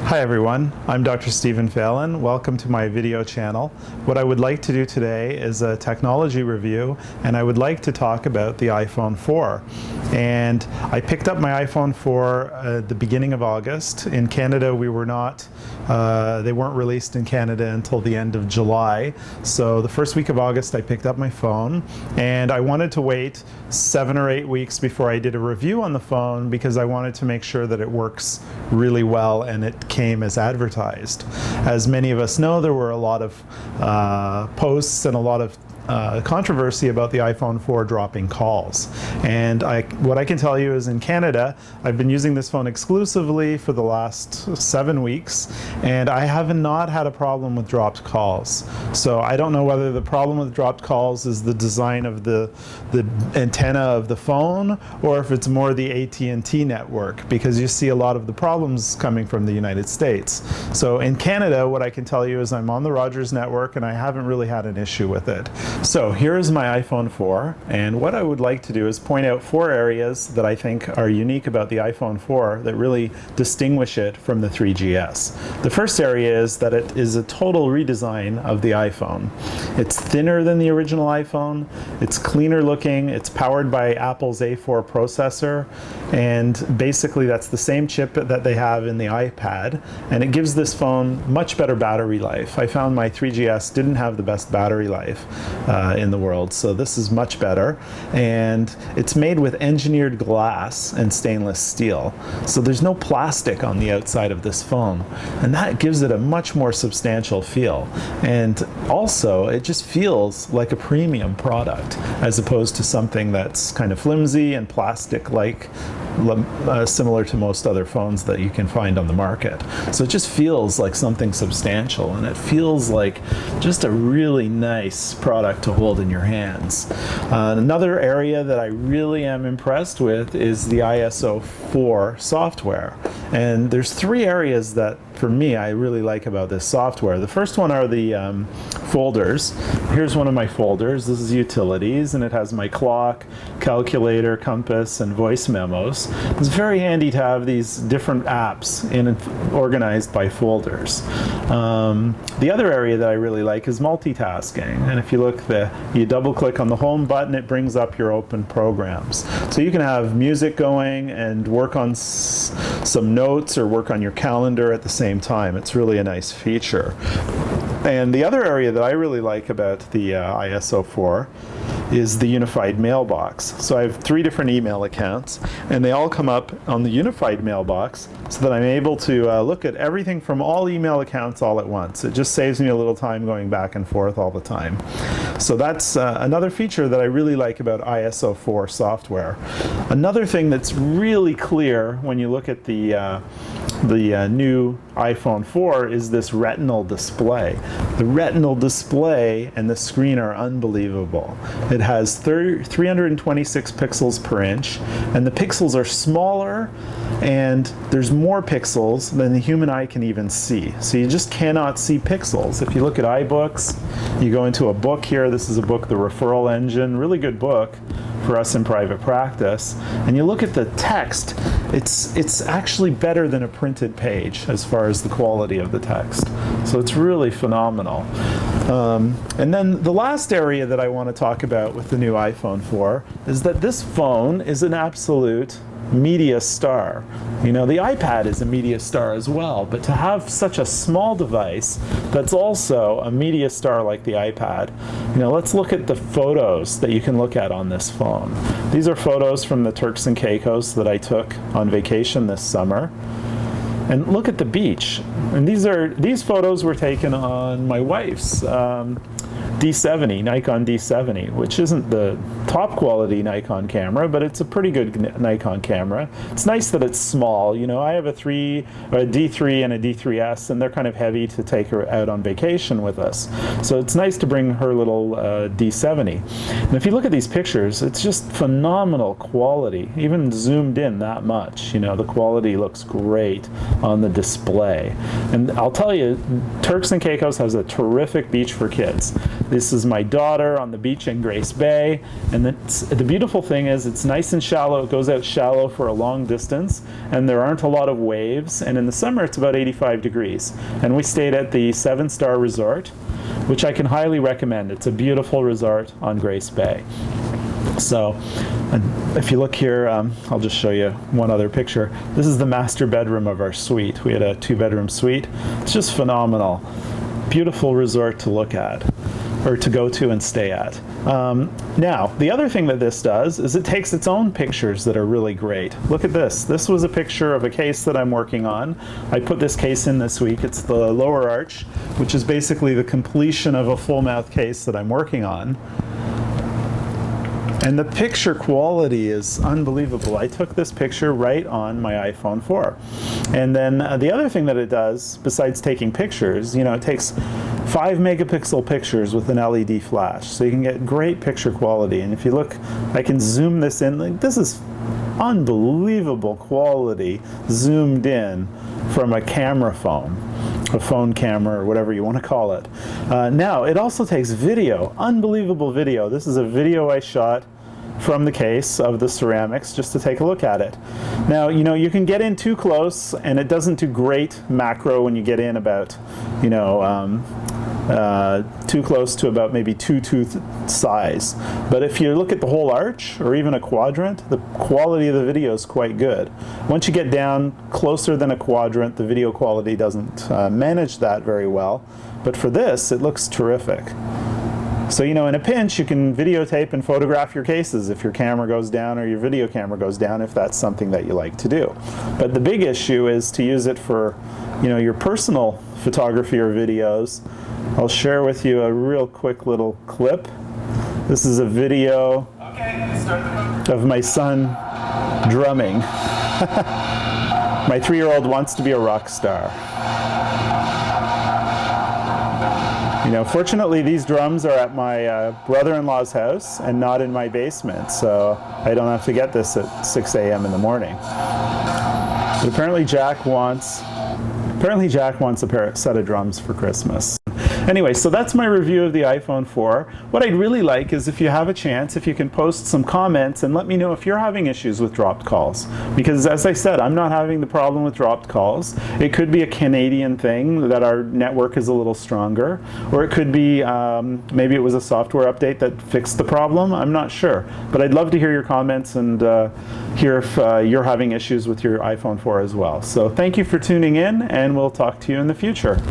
Hi everyone, I'm Dr. Stephen Phelan. Welcome to my video channel. What I would like to do today is a technology review, and I would like to talk about the iPhone 4. And I picked up my iPhone 4 at the beginning of August. In Canada, we were not, they weren't released in Canada until the end of July. So the first week of August, I picked up my phone, and I wanted to wait 7 or 8 weeks before I did a review on the phone because I wanted to make sure that it works really well and it came as advertised. As many of us know, there were a lot of posts and a lot of controversy about the iPhone 4 dropping calls. And what I can tell you is in Canada, I've been using this phone exclusively for the last 7 weeks, and I have not had a problem with dropped calls. So I don't know whether the problem with dropped calls is the design of the antenna of the phone, or if it's more the AT&T network, because you see a lot of the problems coming from the United States. So in Canada, what I can tell you is I'm on the Rogers network, and I haven't really had an issue with it. So here is my iPhone 4, and what I would like to do is point out 4 areas that I think are unique about the iPhone 4 that really distinguish it from the 3GS. The first area is that it is a total redesign of the iPhone. It's thinner than the original iPhone, it's cleaner looking, it's powered by Apple's A4 processor, and basically that's the same chip that they have in the iPad, and it gives this phone much better battery life. I found my 3GS didn't have the best battery life in the world, so this is much better, and it's made with engineered glass and stainless steel, so there's no plastic on the outside of this phone, and that gives it a much more substantial feel. And also it just feels like a premium product as opposed to something that's kind of flimsy and plastic like, similar to most other phones that you can find on the market. So it just feels like something substantial, and it feels like just a really nice product to hold in your hands. Another area that I really am impressed with is the ISO 4 software. And there's 3 areas that, for me, I really like about this software. The first one are the folders. Here's one of my folders. This is utilities, and it has my clock, calculator, compass, and voice memos. It's very handy to have these different apps organized by folders. The other area that I really like is multitasking. And if you look there, you double click on the home button, it brings up your open programs. So you can have music going and work on some notes or work on your calendar at the same time. It's really a nice feature. And the other area that I really like about the ISO 4 is the unified mailbox. So I have 3 different email accounts, and they all come up on the unified mailbox so that I'm able to look at everything from all email accounts all at once. It just saves me a little time going back and forth all the time. So that's another feature that I really like about ISO 4 software. Another thing that's really clear when you look at the new iPhone 4 is this retinal display. The retinal display and the screen are unbelievable. It has 326 pixels per inch, and the pixels are smaller, and there's more pixels than the human eye can even see. So you just cannot see pixels. If you look at iBooks, you go into a book here. This is a book, The Referral Engine, really good book for us in private practice, and you look at the text, it's actually better than a printed page as far as the quality of the text. So it's really phenomenal. And then the last area that I want to talk about with the new iPhone 4 is that this phone is an absolute media star. You know, the iPad is a media star as well, but to have such a small device that's also a media star like the iPad, you know, let's look at the photos that you can look at on this phone. These are photos from the Turks and Caicos that I took on vacation this summer. And look at the beach. And these photos were taken on my wife's D70, Nikon D70, which isn't the top quality Nikon camera, but it's a pretty good Nikon camera. It's nice that it's small. You know, I have a D3 and a D3S, and they're kind of heavy to take her out on vacation with us. So it's nice to bring her little D70. And if you look at these pictures, it's just phenomenal quality, even zoomed in that much. You know, the quality looks great on the display. And I'll tell you, Turks and Caicos has a terrific beach for kids. This is my daughter on the beach in Grace Bay, and the beautiful thing is it's nice and shallow. It goes out shallow for a long distance, and there aren't a lot of waves, and in the summer it's about 85 degrees. And we stayed at the 7-star resort, which I can highly recommend. It's a beautiful resort on Grace Bay. So if you look here, I'll just show you one other picture. This is the master bedroom of our suite. We had a 2-bedroom suite. It's just phenomenal. Beautiful resort to look at, or to go to and stay at. Now, the other thing that this does is it takes its own pictures that are really great. Look at this. This was a picture of a case that I'm working on. I put this case in this week. It's the lower arch, which is basically the completion of a full mouth case that I'm working on. And the picture quality is unbelievable. I took this picture right on my iPhone 4. And then the other thing that it does, besides taking pictures, it takes 5 megapixel pictures with an LED flash. So you can get great picture quality. And if you look, I can zoom this in. Like, this is unbelievable quality zoomed in from a camera phone. A phone camera, or whatever you want to call it. Now, it also takes video, unbelievable video. This is a video I shot from the case of the ceramics just to take a look at it. Now, you can get in too close, and it doesn't do great macro when you get in about, too close to about maybe 2-tooth size. But if you look at the whole arch, or even a quadrant, the quality of the video is quite good. Once you get down closer than a quadrant, the video quality doesn't manage that very well. But for this, it looks terrific. So, in a pinch, you can videotape and photograph your cases if your camera goes down or your video camera goes down, if that's something that you like to do. But the big issue is to use it for, your personal photography or videos. I'll share with you a real quick little clip. This is a video of my son drumming. My 3-year-old wants to be a rock star. Fortunately, these drums are at my brother-in-law's house and not in my basement, so I don't have to get this at 6 a.m. in the morning. But apparently Jack wants a set of drums for Christmas. Anyway, so that's my review of the iPhone 4. What I'd really like is, if you have a chance, if you can post some comments and let me know if you're having issues with dropped calls. Because as I said, I'm not having the problem with dropped calls. It could be a Canadian thing, that our network is a little stronger. Or it could be, maybe it was a software update that fixed the problem. I'm not sure. But I'd love to hear your comments and hear if you're having issues with your iPhone 4 as well. So thank you for tuning in, and we'll talk to you in the future.